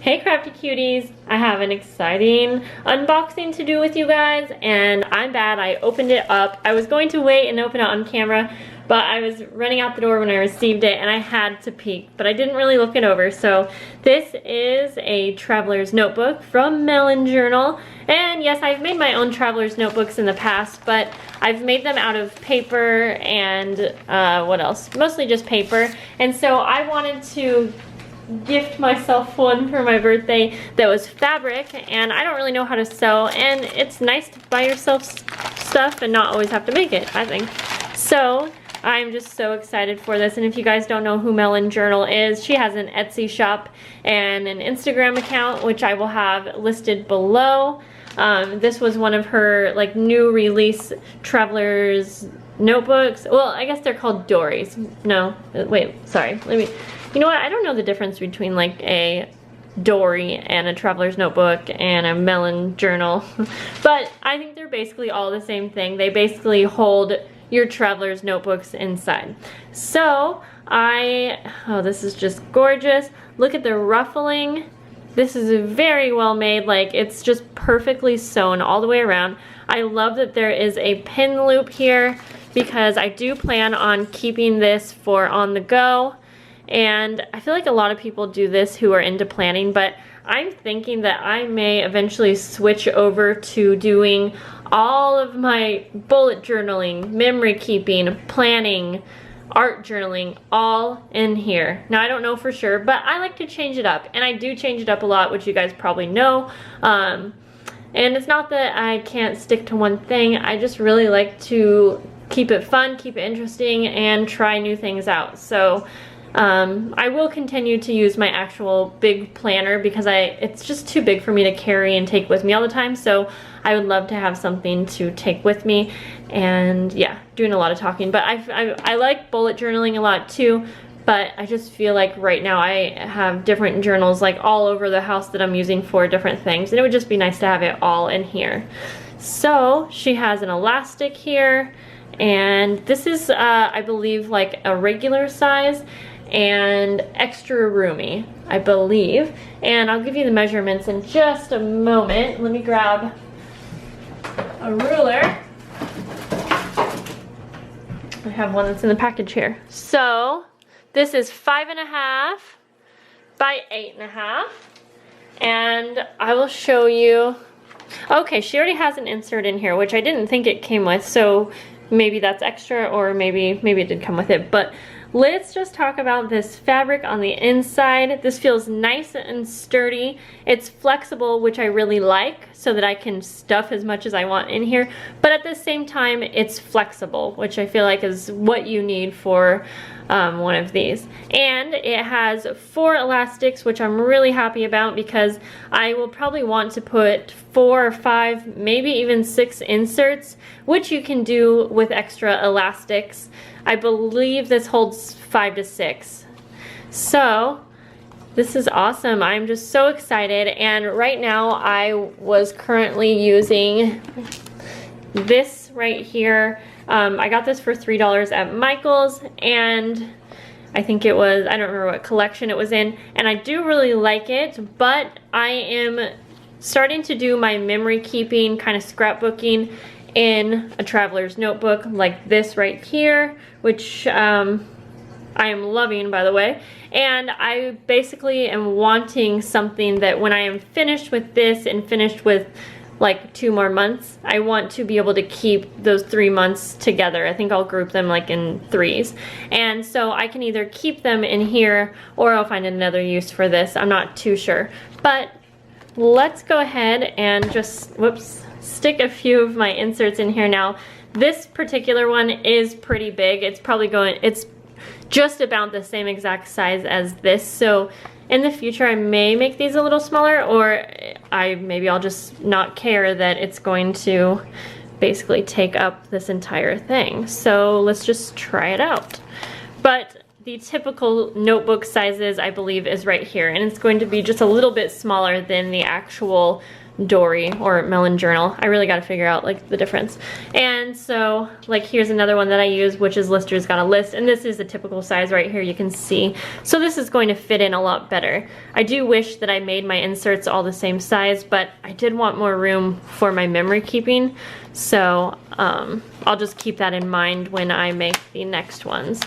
Hey crafty cuties, I have an exciting unboxing to do with you guys, and I'm bad, I opened it up. I was going to wait and open it on camera, but I was running out the door when I received it and I had to peek, but I didn't really look it over. So this is a traveler's notebook from MELLON journal, and yes, I've made my own traveler's notebooks in the past, but I've made them out of paper and what else? Mostly just paper, and so I wanted to gift myself one for my birthday that was fabric, and I don't really know how to sew, and it's nice to buy yourself stuff and not always have to make it, I think. So I'm just so excited for this, and if you guys don't know who MELLON Journal is, she has an Etsy shop and an Instagram account, which I will have listed below. This was one of her like new release traveler's notebooks. Well, I guess they're called dories. No, wait, sorry, you know what, I don't know the difference between like a dory and a traveler's notebook and a MELLON journal, but I think they're basically all the same thing. They basically hold your traveler's notebooks inside. So oh, this is just gorgeous. Look at the ruffling. This is very well made, like it's just perfectly sewn all the way around. I love that there is a pin loop here because I do plan on keeping this for on the go. And I feel like a lot of people do this who are into planning, but I'm thinking that I may eventually switch over to doing all of my bullet journaling, memory keeping, planning, art journaling all in here. Now I don't know for sure, but I like to change it up, and I do change it up a lot, which you guys probably know. And it's not that I can't stick to one thing, I just really like to keep it fun, keep it interesting, and try new things out. So I will continue to use my actual big planner because it's just too big for me to carry and take with me all the time, so I would love to have something to take with me. And yeah, doing a lot of talking, but I like bullet journaling a lot too, but I just feel like right now I have different journals like all over the house that I'm using for different things, and it would just be nice to have it all in here. So she has an elastic here, and this is I believe like a regular size and extra roomy, I believe. And I'll give you the measurements in just a moment. Let me grab a ruler. I have one that's in the package here. So this is 5.5 by 8.5, and I will show you. Okay, she already has an insert in here, which I didn't think it came with, so maybe that's extra, or maybe it did come with it. But let's just talk about this fabric on the inside. This feels nice and sturdy. It's flexible, which I really like, so that I can stuff as much as I want in here. But at the same time, it's flexible, which I feel like is what you need for one of these. And it has 4 elastics, which I'm really happy about because I will probably want to put 4 or 5, maybe even 6 inserts, which you can do with extra elastics. I believe this holds 5 to 6. So this is awesome. I'm just so excited, and right now I was currently using this right here. I got this for $3 at Michael's, and I think it was, I don't remember what collection it was in, and I do really like it, but I am starting to do my memory keeping kind of scrapbooking in a traveler's notebook like this right here, which I am loving, by the way. And I basically am wanting something that when I am finished with this and finished with like 2 more months, I want to be able to keep those 3 months together. I think I'll group them like in 3s. And so I can either keep them in here or I'll find another use for this. I'm not too sure. But let's go ahead and just, whoops, stick a few of my inserts in here now. This particular one is pretty big. It's probably it's just about the same exact size as this. So in the future I may make these a little smaller, or maybe I'll just not care that it's going to basically take up this entire thing. So let's just try it out. But the typical notebook sizes, I believe, is right here, and it's going to be just a little bit smaller than the actual Dory or Mellon journal. I really got to figure out like the difference. And so like here's another one that I use, which is Lister's Got a List, and this is a typical size right here, you can see. So this is going to fit in a lot better. I do wish that I made my inserts all the same size, but I did want more room for my memory keeping. So I'll just keep that in mind when I make the next ones.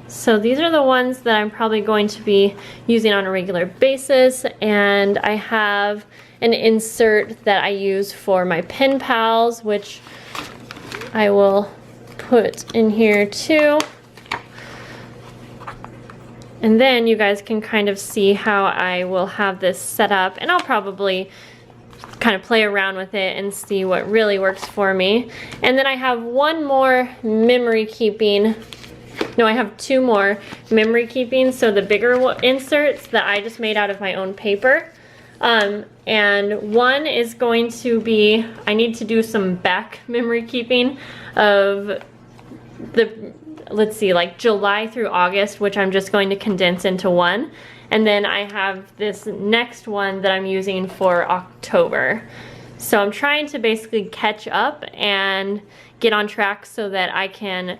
So these are the ones that I'm probably going to be using on a regular basis, and I have an insert that I use for my pen pals, which I will put in here too. And then you guys can kind of see how I will have this set up, and I'll probably kind of play around with it and see what really works for me. And then I have one more memory keeping. No, I have two more memory keeping, so the bigger inserts that I just made out of my own paper. And one is going to be, I need to do some back memory keeping of the, let's see, like July through August, which I'm just going to condense into one. And then I have this next one that I'm using for October. So I'm trying to basically catch up and get on track so that I can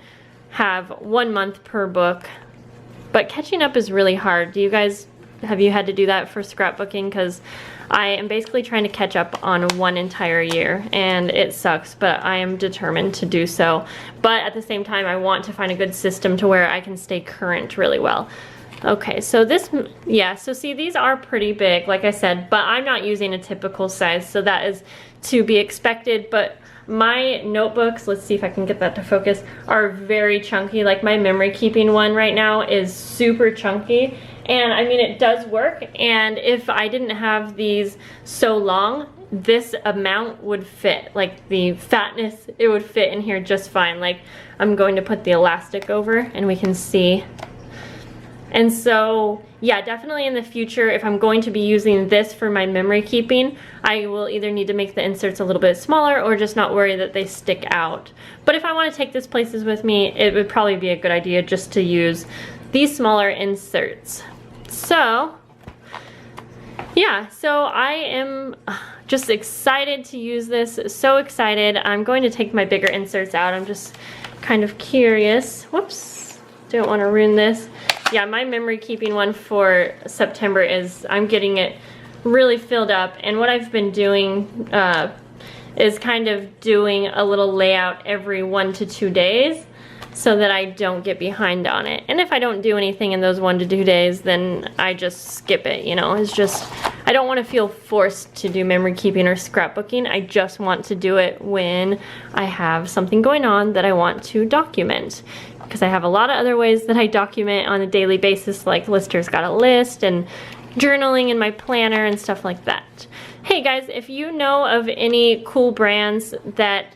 have 1 month per book. But catching up is really hard. Do you guys, have you had to do that for scrapbooking? Because I am basically trying to catch up on one entire year, and it sucks, but I am determined to do so. But at the same time, I want to find a good system to where I can stay current really well. Okay, so this, yeah, so see, these are pretty big, like I said, but I'm not using a typical size, so that is to be expected. But my notebooks, let's see if I can get that to focus, are very chunky. Like my memory keeping one right now is super chunky. And I mean, it does work, and if I didn't have these so long, this amount would fit. Like the fatness, it would fit in here just fine. Like I'm going to put the elastic over and we can see. And so, yeah, definitely in the future, if I'm going to be using this for my memory keeping, I will either need to make the inserts a little bit smaller or just not worry that they stick out. But if I want to take this places with me, it would probably be a good idea just to use these smaller inserts. So, yeah, so I am just excited to use this, so excited. I'm going to take my bigger inserts out. I'm just kind of curious. Whoops, don't want to ruin this. Yeah, my memory keeping one for September is, I'm getting it really filled up, and what I've been doing is kind of doing a little layout every 1 to 2 days so that I don't get behind on it. And if I don't do anything in those 1 to 2 days, then I just skip it, you know. It's just, I don't want to feel forced to do memory keeping or scrapbooking. I just want to do it when I have something going on that I want to document. Because I have a lot of other ways that I document on a daily basis, like Lister's Got a List and journaling in my planner and stuff like that. Hey guys, if you know of any cool brands that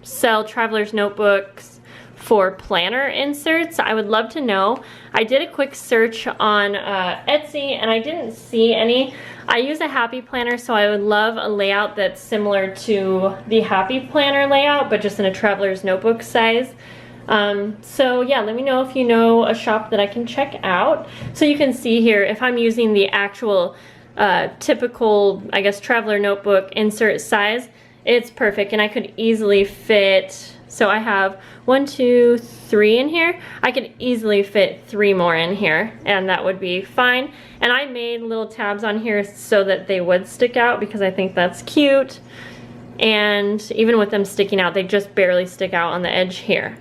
sell traveler's notebooks for planner inserts, I would love to know. I did a quick search on Etsy and I didn't see any. I use a Happy Planner, so I would love a layout that's similar to the Happy Planner layout, but just in a traveler's notebook size. So yeah, let me know if you know a shop that I can check out. So you can see here, if I'm using the actual typical, I guess, traveler notebook insert size, it's perfect, and I could easily fit, so I have 1, 2, 3 in here. I could easily fit 3 more in here, and that would be fine. And I made little tabs on here so that they would stick out because I think that's cute. And even with them sticking out, they just barely stick out on the edge here.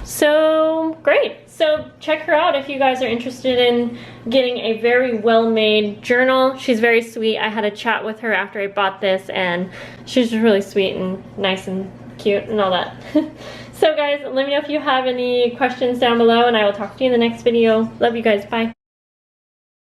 So great. So check her out if you guys are interested in getting a very well-made journal. She's very sweet. I had a chat with her after I bought this, and she's just really sweet and nice and cute and all that. So guys, let me know if you have any questions down below, and I will talk to you in the next video. Love you guys. Bye.